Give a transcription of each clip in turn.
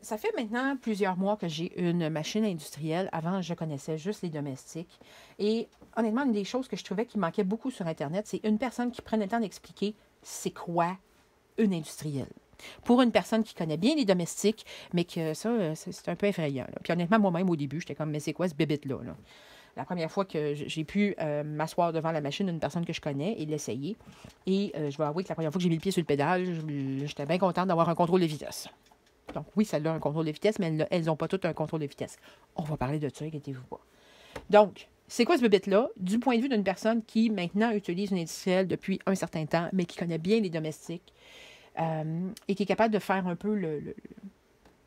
Ça fait maintenant plusieurs mois que j'ai une machine industrielle. Avant, je connaissais juste les domestiques. Et honnêtement, une des choses que je trouvais qui manquait beaucoup sur Internet, c'est une personne qui prenne le temps d'expliquer c'est quoi une industrielle. Pour une personne qui connaît bien les domestiques, mais que ça, c'est un peu effrayant. Là. Puis honnêtement, moi-même, au début, j'étais comme, mais c'est quoi ce bébête-là? Là? La première fois que j'ai pu m'asseoir devant la machine d'une personne que je connais et l'essayer. Et je vais avouer que la première fois que j'ai mis le pied sur le pédale, j'étais bien contente d'avoir un contrôle de vitesse. Donc oui, ça a un contrôle de vitesse, mais elles n'ont pas toutes un contrôle de vitesse. On va parler de ça, inquiétez-vous pas. Donc, c'est quoi ce bébête-là? Du point de vue d'une personne qui maintenant utilise une industrielle depuis un certain temps, mais qui connaît bien les domestiques et qui est capable de faire un peu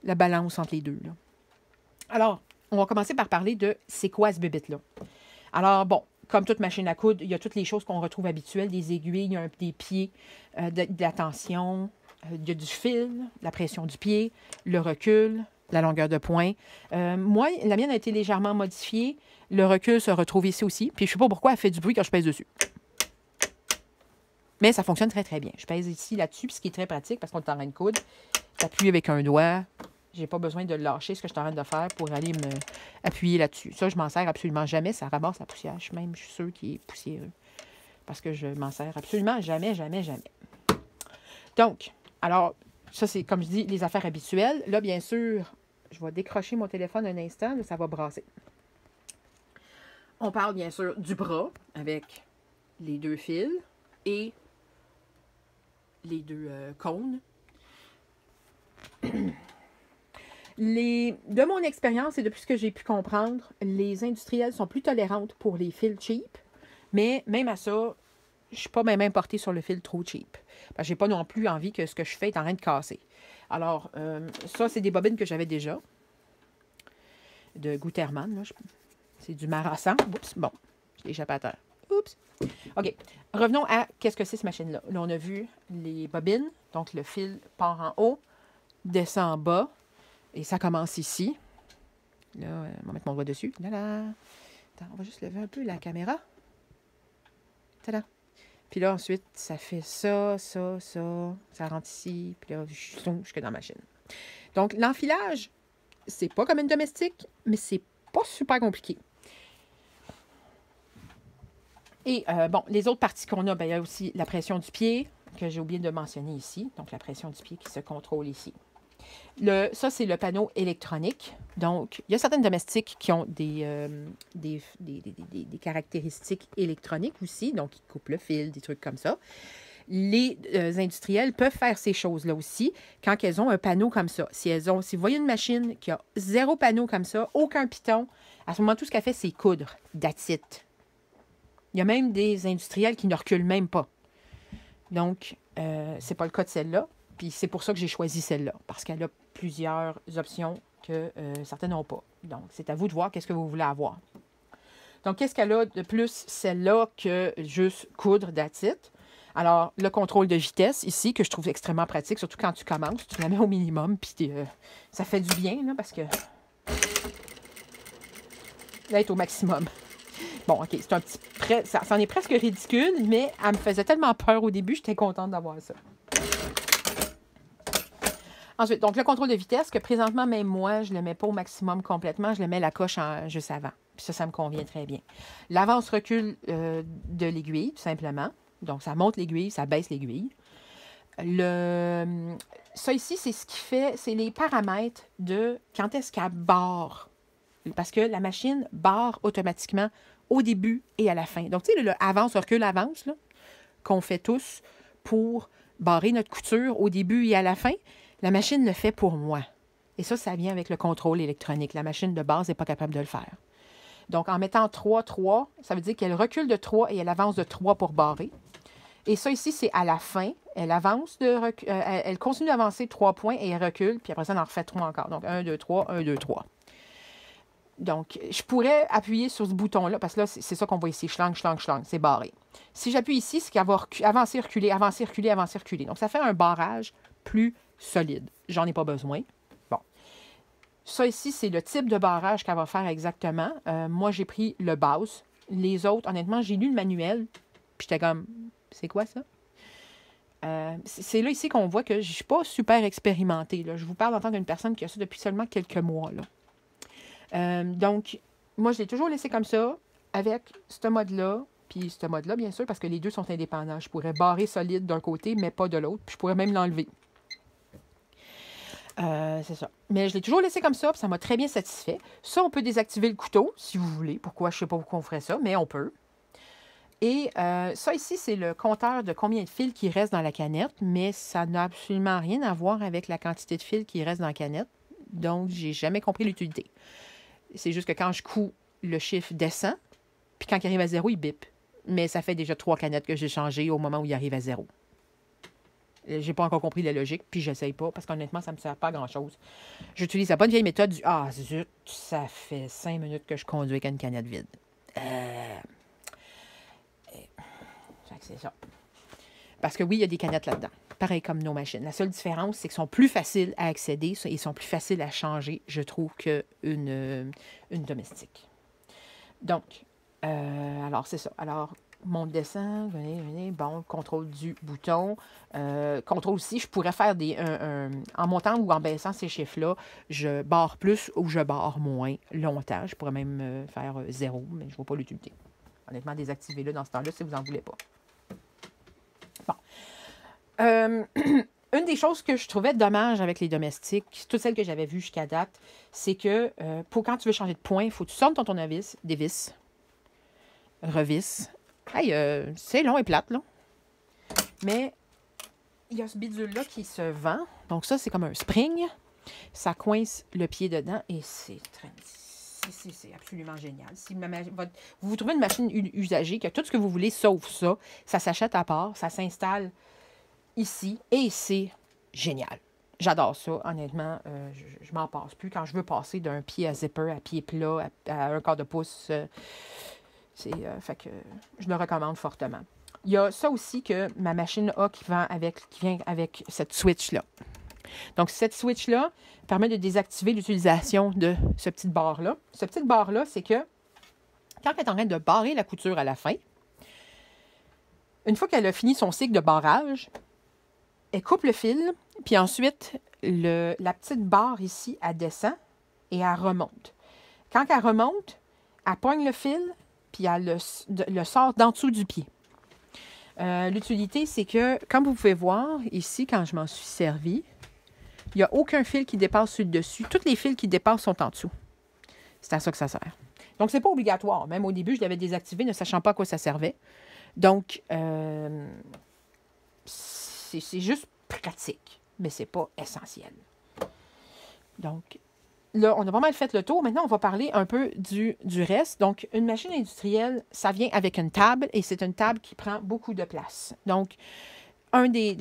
la balance entre les deux. Là. Alors, on va commencer par parler de c'est quoi ce bébête-là? Alors, bon, comme toute machine à coudre, il y a toutes les choses qu'on retrouve habituelles, des aiguilles, il y a des pieds, de la tension, il y a du fil, la pression du pied, le recul, la longueur de poing. Moi, la mienne a été légèrement modifiée. Le recul se retrouve ici aussi. Puis je ne sais pas pourquoi elle fait du bruit quand je pèse dessus. Mais ça fonctionne très, très bien. Je pèse ici, là-dessus, puis ce qui est très pratique parce qu'on est en train de coudre. J'appuie avec un doigt. J'ai pas besoin de lâcher ce que je suis en train de faire pour aller me appuyer là-dessus. Ça, je m'en sers absolument jamais. Ça ramasse la poussière. Je suis sûre qu'il est poussiéreux. Parce que je m'en sers absolument jamais, jamais, jamais. Donc, alors, ça, c'est, comme je dis, les affaires habituelles. Là, bien sûr, je vais décrocher mon téléphone un instant. Là, ça va brasser. On parle, bien sûr, du bras avec les deux fils et les deux cônes. De mon expérience et depuis ce que j'ai pu comprendre, les industriels sont plus tolérantes pour les fils cheap, mais même à ça, je ne suis pas même portée sur le fil trop cheap. Je n'ai pas non plus envie que ce que je fais est en train de casser. Alors, ça, c'est des bobines que j'avais déjà, de Gutermann. C'est du Marasan. Oups, bon, je l'ai échappé à terre. Oups. OK, revenons à qu'est-ce que c'est cette machine-là. Là, on a vu les bobines, donc le fil part en haut, descend en bas, et ça commence ici. Là, on va mettre mon doigt dessus. Là, là. Attends, on va juste lever un peu la caméra. Tada. Puis là, ensuite, ça fait ça, ça, ça. Ça rentre ici. Puis là, jusque dans la machine. Donc, l'enfilage, c'est pas comme une domestique, mais c'est pas super compliqué. Et bon, les autres parties qu'on a, il y a aussi la pression du pied, que j'ai oublié de mentionner ici. Donc, la pression du pied qui se contrôle ici. Ça, c'est le panneau électronique. Donc, il y a certaines domestiques qui ont des caractéristiques électroniques aussi. Donc, ils coupent le fil, des trucs comme ça. Les industriels peuvent faire ces choses-là aussi quand elles ont un panneau comme ça. Si vous voyez une machine qui a 0 panneau comme ça, aucun piton, à ce moment, tout ce qu'elle fait, c'est coudre. That's it. Il y a même des industriels qui ne reculent même pas. Donc, c'est pas le cas de celle-là. Puis c'est pour ça que j'ai choisi celle-là, parce qu'elle a plusieurs options que certaines n'ont pas. Donc, c'est à vous de voir qu'est-ce que vous voulez avoir. Donc, qu'est-ce qu'elle a de plus, celle-là, que juste coudre, that's it? Alors, le contrôle de vitesse, ici, que je trouve extrêmement pratique, surtout quand tu commences, tu la mets au minimum, puis ça fait du bien, là, parce que là, elle est au maximum. Bon, OK, c'est un petit... Ça en est presque ridicule, mais elle me faisait tellement peur au début, j'étais contente d'avoir ça. Ensuite, donc le contrôle de vitesse, que présentement, même moi, je ne le mets pas au maximum complètement, je le mets la coche juste avant. Puis ça me convient très bien. L'avance-recul de l'aiguille, tout simplement. Donc, ça monte l'aiguille, ça baisse l'aiguille. Ça ici, c'est ce qui fait, c'est les paramètres de quand est-ce qu'elle barre. Parce que la machine barre automatiquement au début et à la fin. Donc, tu sais, le avance, recul, avance, là, qu'on fait tous pour barrer notre couture au début et à la fin. La machine le fait pour moi. Et ça vient avec le contrôle électronique. La machine de base n'est pas capable de le faire. Donc, en mettant 3, 3, ça veut dire qu'elle recule de 3 et elle avance de 3 pour barrer. Et ça ici, c'est à la fin. Elle avance elle continue d'avancer 3 points et elle recule. Puis après ça, elle en refait 3 encore. Donc, 1, 2, 3, 1, 2, 3. Donc, je pourrais appuyer sur ce bouton-là, parce que là, c'est ça qu'on voit ici. Schlang, schlang, schlang. C'est barré. Si j'appuie ici, c'est qu'elle va avancer, reculer, avancer, reculer, avancer, reculer. Donc, ça fait un barrage plus solide. J'en ai pas besoin. Bon. Ça ici, c'est le type de barrage qu'elle va faire exactement. Moi, j'ai pris le base. Les autres, honnêtement, j'ai lu le manuel. Puis j'étais comme, c'est quoi ça? C'est là ici qu'on voit que je ne suis pas super expérimentée. Là. Je vous parle en tant qu'une personne qui a ça depuis seulement quelques mois. Là. Donc, moi, je l'ai toujours laissé comme ça, avec ce mode-là, puis ce mode-là, bien sûr, parce que les deux sont indépendants. Je pourrais barrer solide d'un côté, mais pas de l'autre, puis je pourrais même l'enlever. C'est ça. Mais je l'ai toujours laissé comme ça, puis ça m'a très bien satisfait. Ça, on peut désactiver le couteau, si vous voulez. Pourquoi? Je ne sais pas pourquoi on ferait ça, mais on peut. Et ça ici, c'est le compteur de combien de fils qui reste dans la canette, mais ça n'a absolument rien à voir avec la quantité de fils qui reste dans la canette. Donc, j'ai jamais compris l'utilité. C'est juste que quand je couds, le chiffre descend, puis quand il arrive à 0, il bip. Mais ça fait déjà 3 canettes que j'ai changées au moment où il arrive à 0. J'ai pas encore compris la logique, puis j'essaye pas, parce qu'honnêtement, ça me sert pas à grand-chose. J'utilise la bonne vieille méthode du « Ah, zut, ça fait 5 minutes que je conduis avec une canette vide. » C'est ça. Parce que oui, il y a des canettes là-dedans. Pareil comme nos machines. La seule différence, c'est qu'elles sont plus faciles à accéder et sont plus faciles à changer, je trouve, qu'une domestique. Donc, alors c'est ça. Alors, monte, descend, venez. Bon, contrôle du bouton. Contrôle aussi, je pourrais faire en montant ou en baissant ces chiffres-là, je barre plus ou je barre moins longtemps. Je pourrais même faire 0, mais je ne vois pas l'utilité. Honnêtement, désactivez-le dans ce temps-là si vous n'en voulez pas. Bon. Une des choses que je trouvais dommage avec les domestiques, toutes celles que j'avais vues jusqu'à date, c'est que pour quand tu veux changer de point, il faut que tu sortes ton tournevis, des vis, revis. Hey, c'est long et plate, là. Mais il y a ce bidule-là qui se vend. Donc ça, c'est comme un spring. Ça coince le pied dedans et c'est absolument génial. Si vous trouvez une machine usagée qui a tout ce que vous voulez sauf ça, ça s'achète à part, ça s'installe ici et c'est génial. J'adore ça, honnêtement. Je m'en passe plus. Quand je veux passer d'un pied à zipper à pied plat à un quart de pouce, fait que je le recommande fortement. Il y a ça aussi que ma machine a qui vient avec cette switch-là. Donc, cette switch-là permet de désactiver l'utilisation de ce petit barre-là. Ce petit barre-là, c'est que quand elle est en train de barrer la couture à la fin, une fois qu'elle a fini son cycle de barrage, elle coupe le fil, puis ensuite, la petite barre ici, elle descend et elle remonte. Quand elle remonte, elle pogne le fil, puis elle le sort d'en dessous du pied. L'utilité, c'est que, comme vous pouvez voir, ici, quand je m'en suis servi, il n'y a aucun fil qui dépasse sur le dessus. Tous les fils qui dépassent sont en dessous. C'est à ça que ça sert. Donc, ce n'est pas obligatoire. Même au début, je l'avais désactivé, ne sachant pas à quoi ça servait. Donc, c'est juste pratique, mais ce n'est pas essentiel. Donc, là, on a pas mal fait le tour. Maintenant, on va parler un peu du reste. Donc, une machine industrielle, ça vient avec une table et c'est une table qui prend beaucoup de place. Donc, un des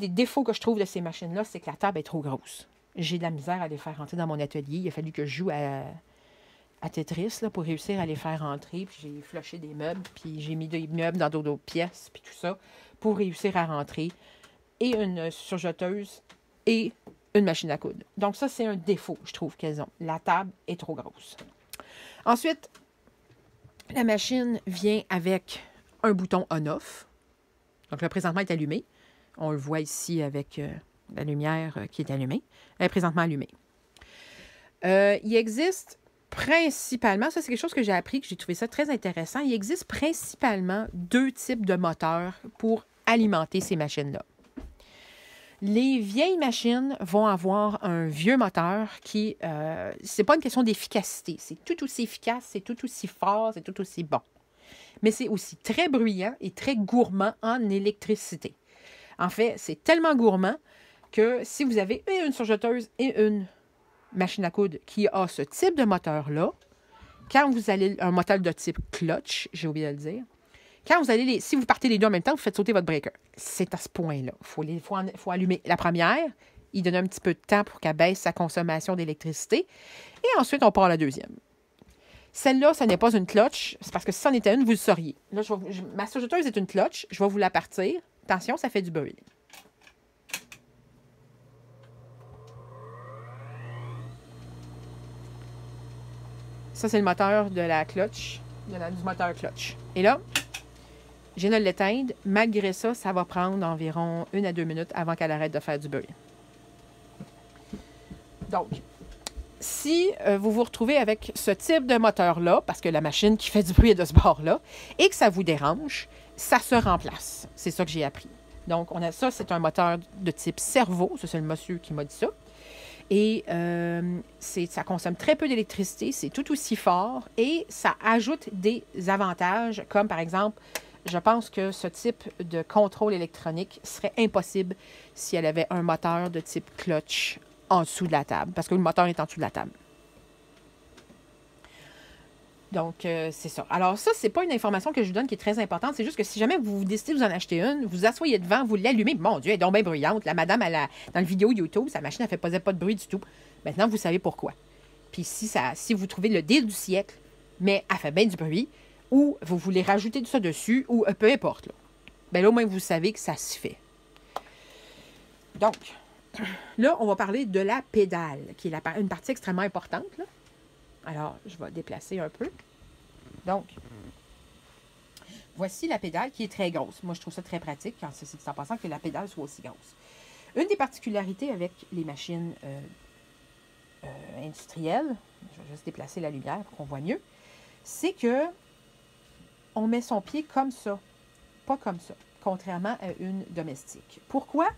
défauts que je trouve de ces machines-là, c'est que la table est trop grosse. J'ai de la misère à les faire rentrer dans mon atelier. Il a fallu que je joue à Tetris là, pour réussir à les faire rentrer. Puis j'ai flushé des meubles, puis j'ai mis des meubles dans d'autres pièces, puis tout ça, pour réussir à rentrer. Et une surjeteuse et une machine à coudre. Donc ça, c'est un défaut, je trouve, qu'elles ont. La table est trop grosse. Ensuite, la machine vient avec un bouton on-off. Donc, le présentement est allumé. On le voit ici avec la lumière qui est allumée. Elle est présentement allumée. Il existe principalement, ça c'est quelque chose que j'ai appris, que j'ai trouvé ça très intéressant, il existe principalement 2 types de moteurs pour alimenter ces machines-là. Les vieilles machines vont avoir un vieux moteur qui, c'est pas une question d'efficacité, c'est tout aussi efficace, c'est tout aussi fort, c'est tout aussi bon. Mais c'est aussi très bruyant et très gourmand en électricité. En fait, c'est tellement gourmand que si vous avez une surjeteuse et une machine à coudre qui a ce type de moteur-là, quand vous allez, un moteur de type clutch, j'ai oublié de le dire, quand vous allez, si vous partez les deux en même temps, vous faites sauter votre breaker. C'est à ce point-là. Il faut allumer la première, il donne un petit peu de temps pour qu'elle baisse sa consommation d'électricité, et ensuite on part à la deuxième. Celle-là, ce n'est pas une clutch. C'est parce que si c'en était une, vous le sauriez. Là, ma surjeteuse est une clutch. Je vais vous la partir. Attention, ça fait du bruit. Ça, c'est le moteur de la clutch. Du moteur clutch. Et là, Je viens de l'éteindre. Malgré ça, ça va prendre environ 1 à 2 minutes avant qu'elle arrête de faire du bruit. Donc, si vous vous retrouvez avec ce type de moteur-là, parce que la machine qui fait du bruit est de ce bord-là, et que ça vous dérange, ça se remplace. C'est ça que j'ai appris. Donc, on a ça, c'est un moteur de type cerveau. Ça, c'est le monsieur qui m'a dit ça. Et ça consomme très peu d'électricité, c'est tout aussi fort et ça ajoute des avantages, comme par exemple, je pense que ce type de contrôle électronique serait impossible si elle avait un moteur de type clutch en dessous de la table, parce que le moteur est en dessous de la table. Donc, c'est ça. Alors ça, c'est pas une information que je vous donne qui est très importante. C'est juste que si jamais vous décidez de vous en acheter une, vous asseyez devant, vous l'allumez. Mon Dieu, elle est donc bien bruyante. La madame, dans le vidéo YouTube, sa machine, elle faisait pas de bruit du tout. Maintenant, vous savez pourquoi. Puis si vous trouvez le deal du siècle, mais elle fait bien du bruit, ou vous voulez rajouter tout ça dessus, ou peu importe, là. Bien là, au moins, vous savez que ça se fait. Donc, là, on va parler de la pédale, qui est une partie extrêmement importante, là. Alors, je vais déplacer un peu. Donc, voici la pédale qui est très grosse. Moi, je trouve ça très pratique quand c'est en passant que la pédale soit aussi grosse. Une des particularités avec les machines industrielles, je vais juste déplacer la lumière pour qu'on voit mieux, c'est que on met son pied comme ça, pas comme ça, contrairement à une domestique. Pourquoi?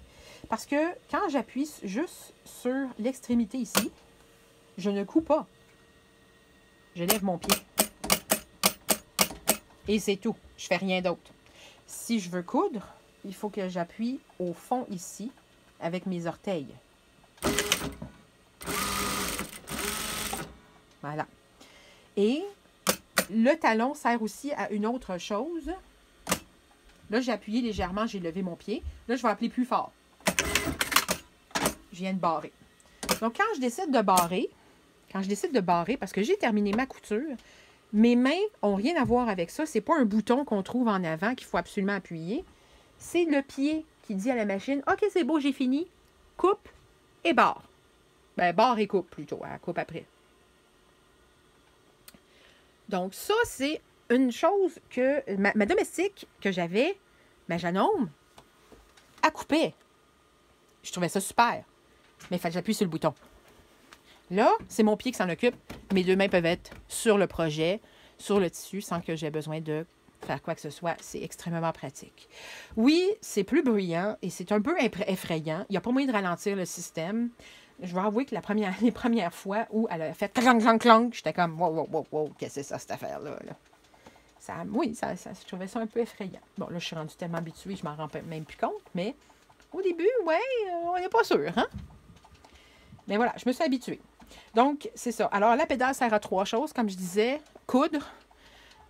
Parce que quand j'appuie juste sur l'extrémité ici, je ne coupe pas. Je lève mon pied. Et c'est tout. Je ne fais rien d'autre. Si je veux coudre, il faut que j'appuie au fond ici avec mes orteils. Voilà. Et le talon sert aussi à une autre chose. Là, j'ai appuyé légèrement, j'ai levé mon pied. Là, je vais appeler plus fort. Je viens de barrer. Donc, quand je décide de barrer, parce que j'ai terminé ma couture, mes mains n'ont rien à voir avec ça. Ce n'est pas un bouton qu'on trouve en avant qu'il faut absolument appuyer. C'est le pied qui dit à la machine, « OK, c'est beau, j'ai fini. Coupe et barre. » Ben, barre et coupe plutôt. Hein, coupe après. Donc, ça, c'est une chose que ma domestique que j'avais, ma Janome, elle coupait. Je trouvais ça super. Mais il fallait que j'appuie sur le bouton. Là, c'est mon pied qui s'en occupe. Mes deux mains peuvent être sur le projet, sur le tissu, sans que j'aie besoin de faire quoi que ce soit. C'est extrêmement pratique. Oui, c'est plus bruyant et c'est un peu effrayant. Il n'y a pas moyen de ralentir le système. Je vais avouer que les premières fois où elle a fait clang, clang, clang, j'étais comme wow, wow, wow, qu'est-ce que c'est ça, cette affaire-là? Là? Je trouvais ça un peu effrayant. Bon, là, je suis rendue tellement habituée, je m'en rends même plus compte, mais au début, ouais, on n'est pas sûr, hein? Mais voilà, je me suis habituée. Donc, c'est ça. Alors, la pédale sert à 3 choses, comme je disais. Coudre,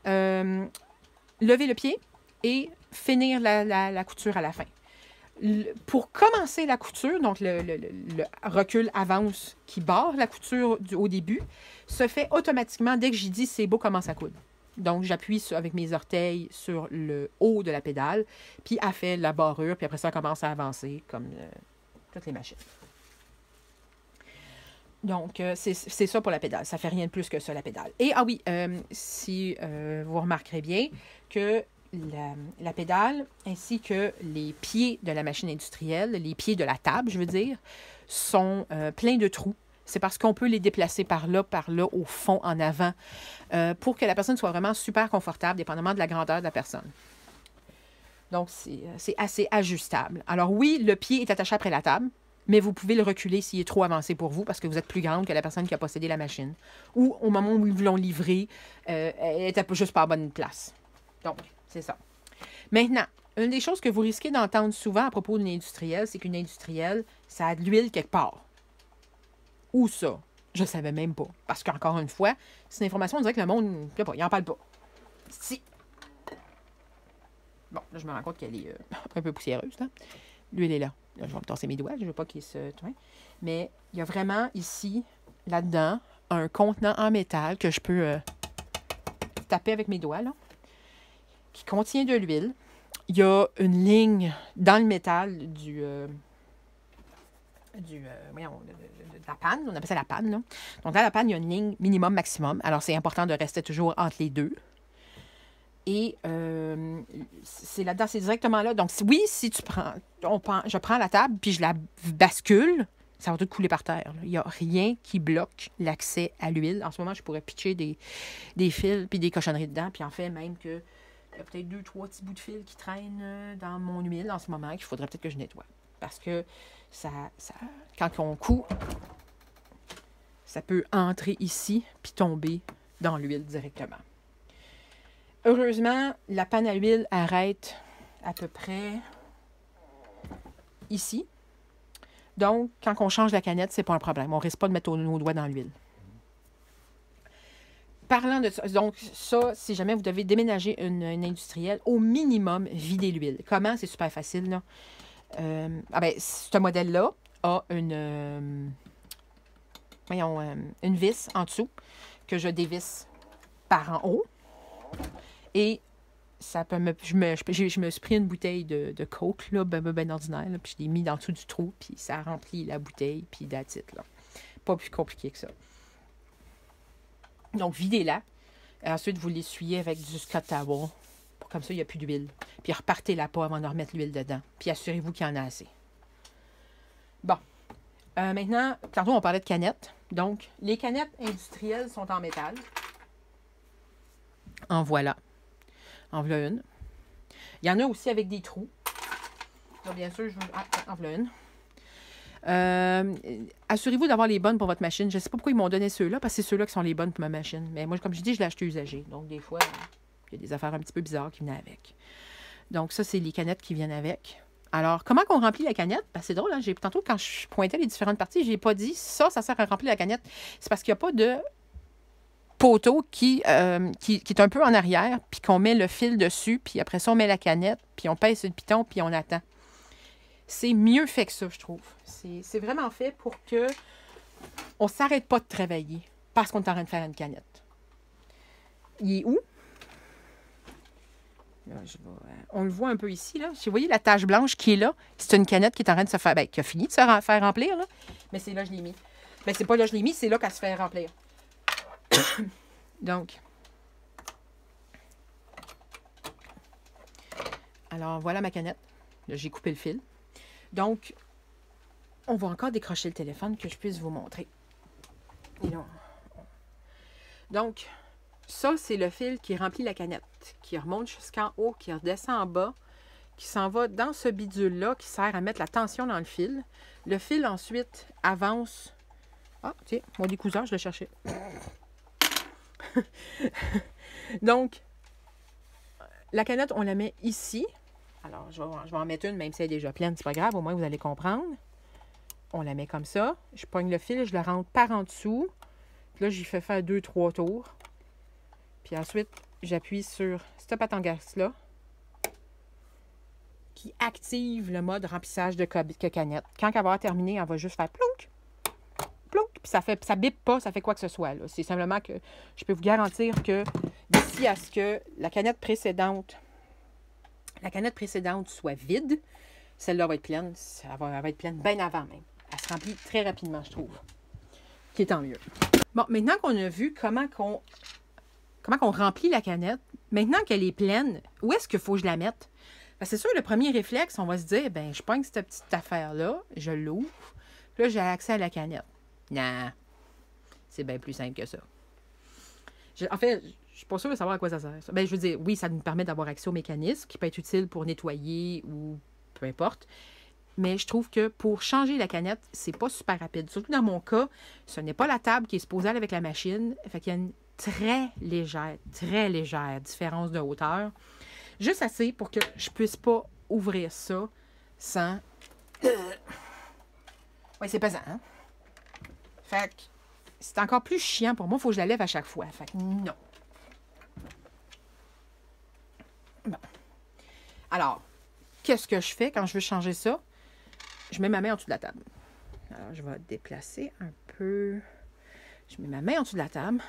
lever le pied et finir la couture à la fin. Pour commencer la couture, donc le recul avance qui barre la couture au début, se fait automatiquement dès que j'ai dit c'est beau, commence à coudre. Donc, j'appuie avec mes orteils sur le haut de la pédale, puis elle fait la barrure, puis après ça, elle commence à avancer comme toutes les machines. Donc, c'est ça pour la pédale. Ça ne fait rien de plus que ça, la pédale. Et, ah oui, si vous remarquerez bien que la pédale ainsi que les pieds de la machine industrielle, les pieds de la table, je veux dire, sont pleins de trous. C'est parce qu'on peut les déplacer par là, au fond, en avant, pour que la personne soit vraiment super confortable, dépendamment de la grandeur de la personne. Donc, c'est assez ajustable. Alors oui, le pied est attaché après la table, mais vous pouvez le reculer s'il est trop avancé pour vous parce que vous êtes plus grande que la personne qui a possédé la machine. Ou au moment où ils vous l'ont livré, elle n'était juste pas à bonne place. Donc, c'est ça. Maintenant, une des choses que vous risquez d'entendre souvent à propos d'une industrielle, c'est qu'une industrielle, ça a de l'huile quelque part. Où ça? Je ne savais même pas. Parce qu'encore une fois, c'est une information, on dirait que le monde, je sais pas, il n'en parle pas. Si. Bon, là, je me rends compte qu'elle est un peu poussiéreuse, là. L'huile est là. Là, je vais me tasser mes doigts, je ne veux pas qu'il se... Mais il y a vraiment ici, là-dedans, un contenant en métal que je peux taper avec mes doigts, là, qui contient de l'huile. Il y a une ligne dans le métal de la panne, on appelle ça la panne, là. Donc, dans la panne, il y a une ligne minimum, maximum. Alors, c'est important de rester toujours entre les deux. Et c'est là-dedans, c'est directement là. Donc, oui, si tu prends, je prends la table, puis je la bascule, ça va tout couler par terre. Là. Il n'y a rien qui bloque l'accès à l'huile. En ce moment, je pourrais pitcher des fils, puis des cochonneries dedans, puis en fait, même que il y a peut-être 2-3 petits bouts de fil qui traînent dans mon huile en ce moment, qu'il faudrait peut-être que je nettoie. Parce que quand on coud, ça peut entrer ici, puis tomber dans l'huile directement. Heureusement, la panne à huile arrête à peu près ici. Donc, quand on change la canette, c'est pas un problème. On ne risque pas de mettre nos doigts dans l'huile. Parlant de ça, donc ça, si jamais vous devez déménager une industrielle, au minimum, videz l'huile. Comment? C'est super facile, là. Ce modèle-là a une vis en dessous que je dévisse par en haut. Et ça peut je me suis pris une bouteille de Coke, là, ben ordinaire, là, puis je l'ai mis dans le dessous du trou, puis ça remplit la bouteille, puis that's it, là. Pas plus compliqué que ça. Donc, videz-la. Et ensuite, vous l'essuyez avec du Scott Towel. Comme ça, il n'y a plus d'huile. Puis repartez-la pas avant de remettre l'huile dedans. Puis assurez-vous qu'il y en a assez. Bon. Maintenant, tantôt, on parlait de canettes. Donc, les canettes industrielles sont en métal. En voilà. En voilà une. Il y en a aussi avec des trous. Donc, bien sûr, en voilà une. Assurez-vous d'avoir les bonnes pour votre machine. Je ne sais pas pourquoi ils m'ont donné ceux-là, parce que c'est ceux-là qui sont les bonnes pour ma machine. Mais moi, comme je dis, je l'ai acheté usagé. Donc, des fois, il y a des affaires un petit peu bizarres qui venaient avec. Donc, ça, c'est les canettes qui viennent avec. Alors, comment qu'on remplit la canette? Ben, c'est drôle, hein? Tantôt, quand je pointais les différentes parties, je n'ai pas dit ça sert à remplir la canette. C'est parce qu'il n'y a pas de poteau qui est un peu en arrière, puis qu'on met le fil dessus, puis après ça, on met la canette, puis on pèse sur le piton, puis on attend. C'est mieux fait que ça, je trouve. C'est vraiment fait pour que on ne s'arrête pas de travailler parce qu'on est en train de faire une canette. Il est où? Là, on le voit un peu ici. Là. Vous voyez la tache blanche qui est là? C'est une canette qui est en train de se faire... qui a fini de se faire remplir. Là. Mais c'est là que je l'ai mis. C'est pas là que je l'ai mis, c'est là qu'elle se fait remplir. Donc. Alors, voilà ma canette. Là, j'ai coupé le fil. Donc, on va encore décrocher le téléphone que je puisse vous montrer. Et là, donc, ça, c'est le fil qui remplit la canette, qui remonte jusqu'en haut, qui redescend en bas, qui s'en va dans ce bidule-là, qui sert à mettre la tension dans le fil. Le fil, ensuite, avance. Ah, tiens, mon découseur, je l'ai cherché. Donc, la canette, on la met ici. Alors, je vais en mettre une, même si elle est déjà pleine, c'est pas grave, au moins vous allez comprendre. On la met comme ça. Je pogne le fil, je le rentre par en dessous. Puis là, j'y fais faire 2-3 tours. Puis ensuite, j'appuie sur cette patente-là qui active le mode remplissage de canette. Quand elle va avoir terminé, elle va juste faire plonk, plonk. Puis ça bip pas, ça fait quoi que ce soit. C'est simplement que je peux vous garantir que d'ici à ce que la canette précédente soit vide, celle-là va être pleine. Elle va être pleine bien avant même. Elle se remplit très rapidement, je trouve. Qui est tant mieux. Bon, maintenant qu'on a vu comment qu'on remplit la canette, maintenant qu'elle est pleine, où est-ce qu'il faut que je la mette? C'est sûr, le premier réflexe, on va se dire, ben je pogne cette petite affaire-là, je l'ouvre, puis là, j'ai accès à la canette. Non, c'est bien plus simple que ça. En fait, je suis pas sûre de savoir à quoi ça sert. Ben, je veux dire, oui, ça nous permet d'avoir accès au mécanisme qui peut être utile pour nettoyer ou peu importe. Mais je trouve que pour changer la canette, c'est pas super rapide. Surtout dans mon cas, ce n'est pas la table qui est supposée aller avec la machine. Fait qu'il y a une très légère différence de hauteur. Juste assez pour que je puisse pas ouvrir ça sans... Oui, c'est pesant, hein? Fait que c'est encore plus chiant pour moi. Il faut que je la lève à chaque fois. Fait que non. Bon. Alors, qu'est-ce que je fais quand je veux changer ça? Je mets ma main en dessous de la table. Alors, je vais déplacer un peu. Je mets ma main en dessous de la table.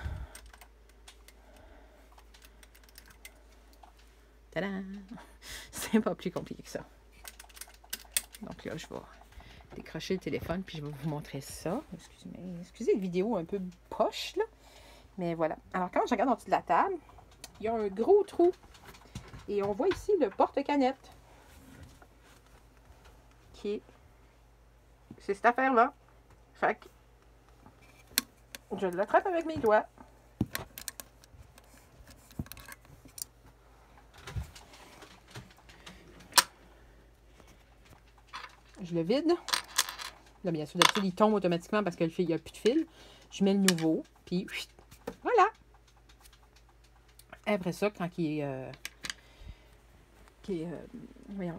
Tadam! C'est pas plus compliqué que ça. Donc là, je vais décrocher le téléphone puis je vais vous montrer ça. Excusez la vidéo un peu poche, là. Mais voilà. Alors, quand je regarde en dessous de la table, il y a un gros trou Et on voit ici le porte-canette. C'est cette affaire-là. Fait que je l'attrape avec mes doigts. Je le vide. Là, bien sûr, d'habitude, il tombe automatiquement parce qu'il n'y a plus de fil. Je mets le nouveau, puis voilà. Après ça, quand il est... voyons,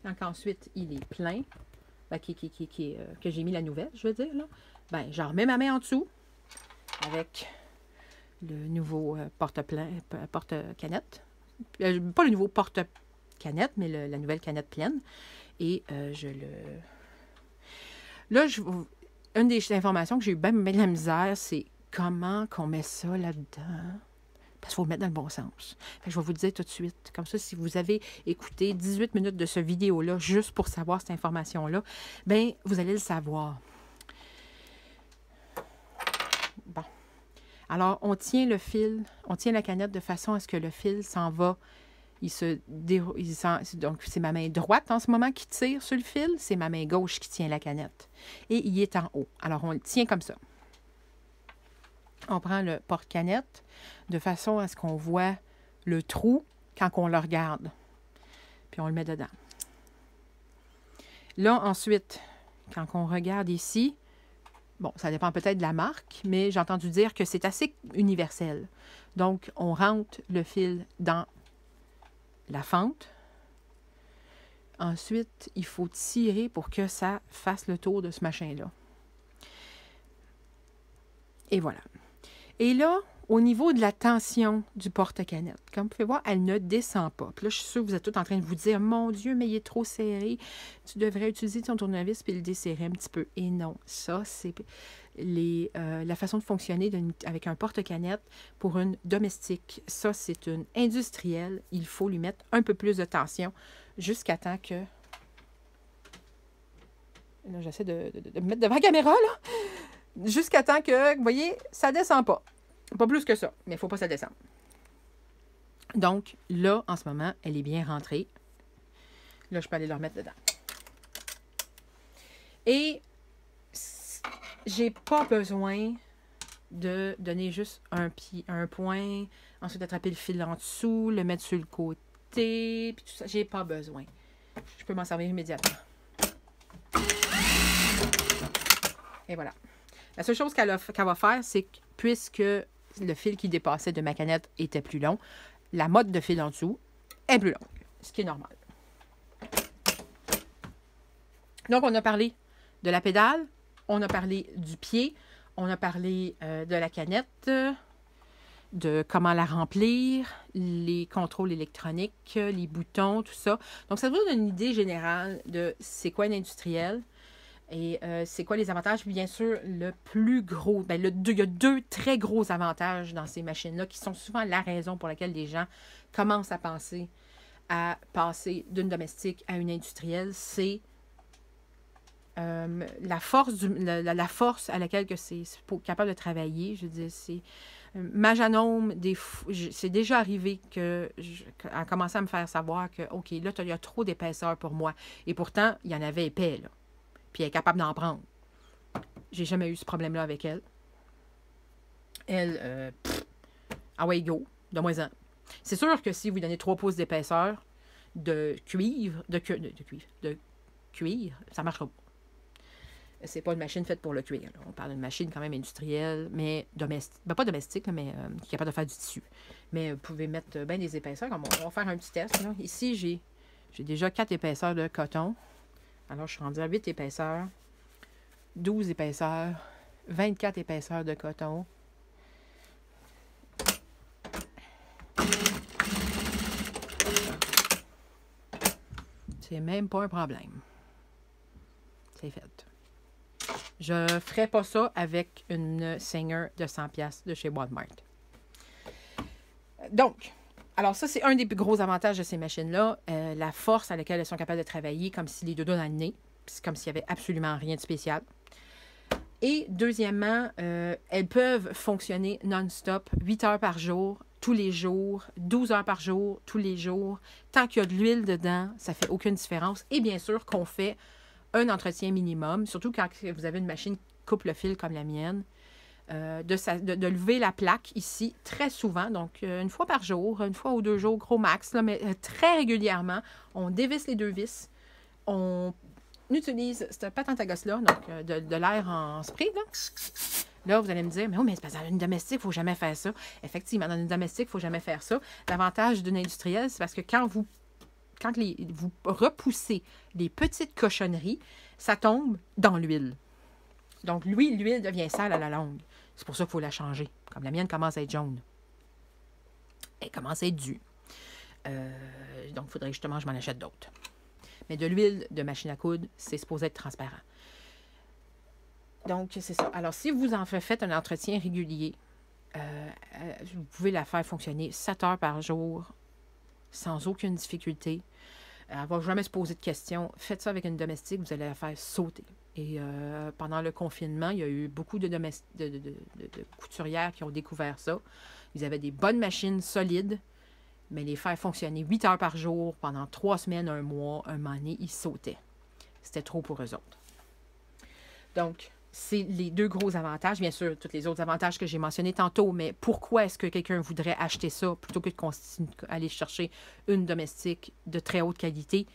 quand ensuite il est plein, ben, que j'ai mis la nouvelle, je veux dire, là, ben, j'en remets ma main en dessous avec le nouveau porte-canette. Pas le nouveau porte-canette, mais la nouvelle canette pleine. Et je le... Là, une des informations que j'ai eu bien de la misère, c'est comment qu'on met ça là-dedans. Parce qu'il faut le mettre dans le bon sens. Fait que je vais vous le dire tout de suite. Comme ça, si vous avez écouté 18 minutes de ce vidéo-là, juste pour savoir cette information-là, bien, vous allez le savoir. Bon. Alors, on tient le fil, on tient la canette de façon à ce que le fil s'en va. Donc, c'est ma main droite en ce moment qui tire sur le fil. C'est ma main gauche qui tient la canette. Et il est en haut. Alors, on le tient comme ça. On prend le porte-canette de façon à ce qu'on voit le trou quand on le regarde. Puis on le met dedans. Là, ensuite, quand on regarde ici, bon, ça dépend peut-être de la marque, mais j'ai entendu dire que c'est assez universel. Donc, on rentre le fil dans la fente. Ensuite, il faut tirer pour que ça fasse le tour de ce machin-là. Et voilà. Et là, au niveau de la tension du porte-canette, comme vous pouvez voir, elle ne descend pas. Puis là, je suis sûre que vous êtes tous en train de vous dire « Mon Dieu, mais il est trop serré. Tu devrais utiliser ton tournevis puis le desserrer un petit peu. » Et non, ça, c'est la façon de fonctionner avec un porte-canette pour une domestique. Ça, c'est une industrielle. Il faut lui mettre un peu plus de tension jusqu'à temps que... Là, j'essaie de me mettre devant la caméra, là. Jusqu'à temps que, vous voyez, ça ne descend pas. Pas plus que ça, mais il ne faut pas que ça descende. Donc, là, en ce moment, elle est bien rentrée. Là, je peux aller le remettre dedans. Et j'ai pas besoin de donner juste un point, ensuite attraper le fil en dessous, le mettre sur le côté, puis tout ça. J'ai pas besoin. Je peux m'en servir immédiatement. Et voilà. La seule chose qu'elle va faire, c'est que puisque le fil qui dépassait de ma canette était plus long, la motte de fil en dessous est plus longue, ce qui est normal. Donc, on a parlé de la pédale, on a parlé du pied, on a parlé de la canette, de comment la remplir, les contrôles électroniques, les boutons, tout ça. Donc, ça vous donne une idée générale de c'est quoi une industrielle. Et c'est quoi les avantages? Bien sûr, le plus gros, bien, il y a deux très gros avantages dans ces machines-là qui sont souvent la raison pour laquelle les gens commencent à penser à passer d'une domestique à une industrielle. C'est la force à laquelle c'est capable de travailler. Je veux dire, c'est Majanome, c'est déjà arrivé qu'elle a commencé à me faire savoir que, OK, là, il y a trop d'épaisseur pour moi. Et pourtant, il y en avait épais, là. Puis elle est capable d'en prendre. J'ai jamais eu ce problème-là avec elle. Elle, ah ouais, go, donne-moi-en. C'est sûr que si vous donnez 3 pouces d'épaisseur de cuivre, ça ne marchera pas. C'est pas une machine faite pour le cuir. Là. On parle d'une machine quand même industrielle, mais domestique. Ben, pas domestique, là, mais qui est capable de faire du tissu. Mais vous pouvez mettre bien des épaisseurs. Comme on va faire un petit test. Là. Ici, j'ai déjà 4 épaisseurs de coton. Alors, je suis rendue à 8 épaisseurs, 12 épaisseurs, 24 épaisseurs de coton. C'est même pas un problème. C'est fait. Je ne ferai pas ça avec une Singer de 100$ de chez Walmart. Donc, alors ça, c'est un des plus gros avantages de ces machines-là. La force à laquelle elles sont capables de travailler, comme si les deux doigts dans le nez. C'est comme s'il n'y avait absolument rien de spécial. Et deuxièmement, elles peuvent fonctionner non-stop, 8 heures par jour, tous les jours, 12 heures par jour, tous les jours. Tant qu'il y a de l'huile dedans, ça ne fait aucune différence. Et bien sûr qu'on fait un entretien minimum, surtout quand vous avez une machine qui coupe le fil comme la mienne, de lever la plaque ici très souvent, donc une fois par jour, une fois ou 2 jours, gros max, là, mais très régulièrement. On dévisse les 2 vis, on utilise cette patente à gosse-là, donc de l'air en spray, là. Là, vous allez me dire, mais oui, mais c'est parce que dans une domestique, il ne faut jamais faire ça. Effectivement, dans une domestique, il ne faut jamais faire ça. L'avantage d'une industrielle, c'est parce que quand vous repoussez les petites cochonneries, ça tombe dans l'huile. Donc, l'huile devient sale à la longue. C'est pour ça qu'il faut la changer. Comme la mienne commence à être jaune. Elle commence à être due. Donc, il faudrait justement que je m'en achète d'autres. Mais de l'huile de machine à coudre, c'est supposé être transparent. Donc, c'est ça. Alors, si vous en faites un entretien régulier, vous pouvez la faire fonctionner 7 heures par jour, sans aucune difficulté. Elle ne va jamais se poser de questions. Faites ça avec une domestique, vous allez la faire sauter. Et pendant le confinement, il y a eu beaucoup de couturières qui ont découvert ça. Ils avaient des bonnes machines solides, mais les faire fonctionner 8 heures par jour pendant 3 semaines, 1 mois, un moment donné, ils sautaient. C'était trop pour eux autres. Donc, c'est les 2 gros avantages. Bien sûr, tous les autres avantages que j'ai mentionnés tantôt, mais pourquoi est-ce que quelqu'un voudrait acheter ça plutôt que d'aller chercher une domestique de très haute qualité?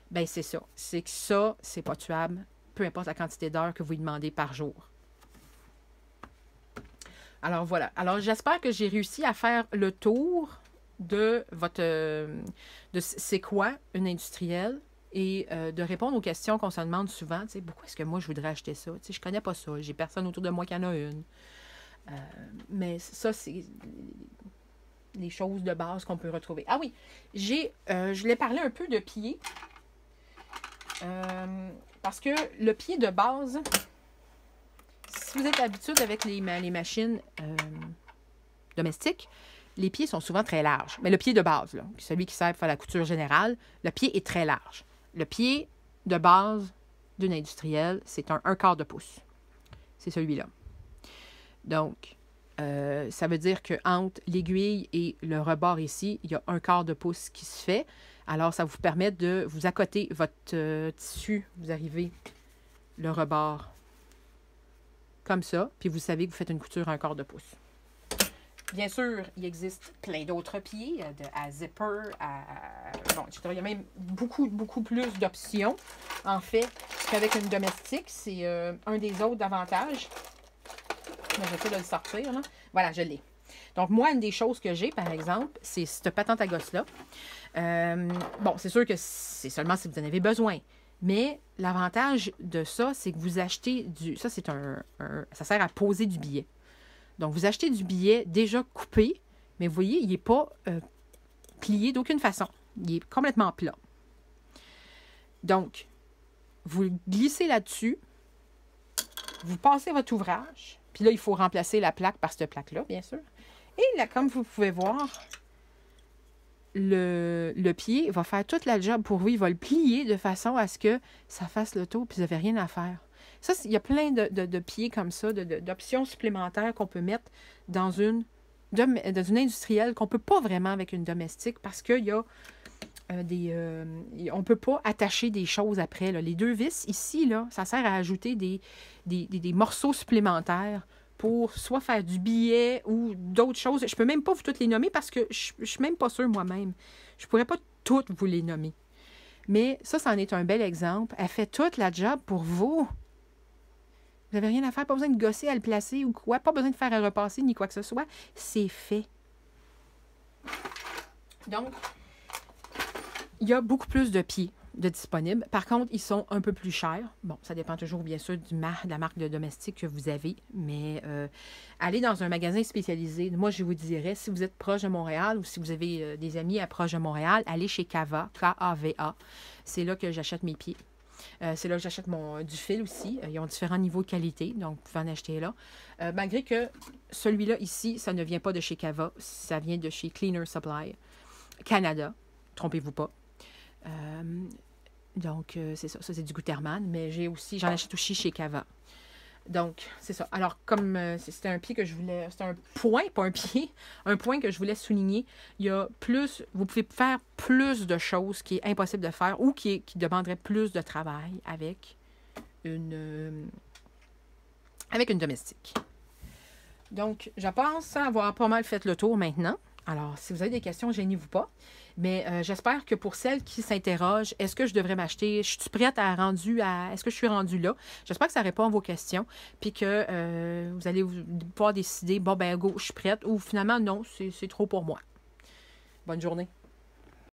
Bien, c'est ça. C'est que ça, c'est pas tuable, peu importe la quantité d'heures que vous lui demandez par jour. Alors, voilà. Alors, j'espère que j'ai réussi à faire le tour de votre... de c'est quoi une industrielle? Et de répondre aux questions qu'on se demande souvent, tu sais, pourquoi est-ce que moi je voudrais acheter ça? Tu sais, je connais pas ça, j'ai personne autour de moi qui en a une. Mais ça, c'est les choses de base qu'on peut retrouver. Ah oui, je voulais parler un peu de pied. Parce que le pied de base, si vous êtes habitué avec les machines domestiques, les pieds sont souvent très larges. Mais le pied de base, là, celui qui sert pour faire la couture générale, le pied est très large. Le pied de base d'une industrielle, c'est un 1/4 de pouce. C'est celui-là. Donc, ça veut dire qu'entre l'aiguille et le rebord ici, il y a 1/4 de pouce qui se fait. Alors, ça vous permet de vous accoter votre tissu. Vous arrivez le rebord comme ça. Puis, vous savez que vous faites une couture 1/4 de pouce. Bien sûr, il existe plein d'autres pieds, à zipper, bon, etc. Il y a même beaucoup plus d'options, en fait, qu'avec une domestique. C'est un des autres avantages. Je vais essayer de le sortir, là. Voilà, je l'ai. Donc, moi, une des choses que j'ai, par exemple, c'est cette patente à gosse-là. Bon, c'est sûr que c'est seulement si vous en avez besoin. Mais l'avantage de ça, c'est que vous achetez du... Ça, c'est ça sert à poser du billet. Donc, vous achetez du billet déjà coupé, mais vous voyez, il n'est pas plié d'aucune façon. Il est complètement plat. Donc, vous glissez là-dessus, vous passez votre ouvrage, puis là, il faut remplacer la plaque par cette plaque-là, bien sûr. Et là, comme vous pouvez voir, le pied va faire toute la job pour vous. Il va le plier de façon à ce que ça fasse le tour, puis vous n'avez rien à faire. Ça, il y a plein de pieds comme ça, d'options supplémentaires qu'on peut mettre dans une industrielle qu'on ne peut pas vraiment avec une domestique parce qu'il y a on ne peut pas attacher des choses après. Là. Les 2 vis, ici, là, ça sert à ajouter des morceaux supplémentaires pour soit faire du billet ou d'autres choses. Je ne peux même pas vous toutes les nommer parce que je ne suis même pas sûre moi-même. Je ne pourrais pas toutes vous les nommer. Mais ça, c'en est un bel exemple. Elle fait toute la job pour vous. Vous n'avez rien à faire, pas besoin de gosser à le placer ou quoi, pas besoin de faire à repasser ni quoi que ce soit. C'est fait. Donc, il y a beaucoup plus de pieds de disponibles. Par contre, ils sont un peu plus chers. Bon, ça dépend toujours, bien sûr, de la marque de domestique que vous avez. Mais allez dans un magasin spécialisé. Moi, je vous dirais, si vous êtes proche de Montréal ou si vous avez des amis à proche de Montréal, allez chez Kava, K-A-V-A. C'est là que j'achète mes pieds. C'est là que j'achète du fil aussi. Ils ont différents niveaux de qualité, donc vous pouvez en acheter là. Malgré que celui-là ici, ça ne vient pas de chez Kava, ça vient de chez Cleaner Supply Canada. Trompez-vous pas. Donc, c'est ça. Ça, c'est du Gutermann, mais j'en achète aussi chez Kava. Donc, c'est ça. Alors, comme c'était un pied que je voulais... C'était un point, pas un pied. Un point que je voulais souligner. Il y a plus... Vous pouvez faire plus de choses qui est impossible de faire ou qui demanderait plus de travail avec une domestique. Donc, je pense avoir pas mal fait le tour maintenant. Alors, si vous avez des questions, gênez-vous pas. Mais j'espère que pour celles qui s'interrogent, est-ce que je devrais m'acheter? Je suis prête est-ce que je suis rendue là? J'espère que ça répond à vos questions. Puis que vous allez pouvoir décider, bon, ben, go, je suis prête. Ou finalement, non, c'est trop pour moi. Bonne journée.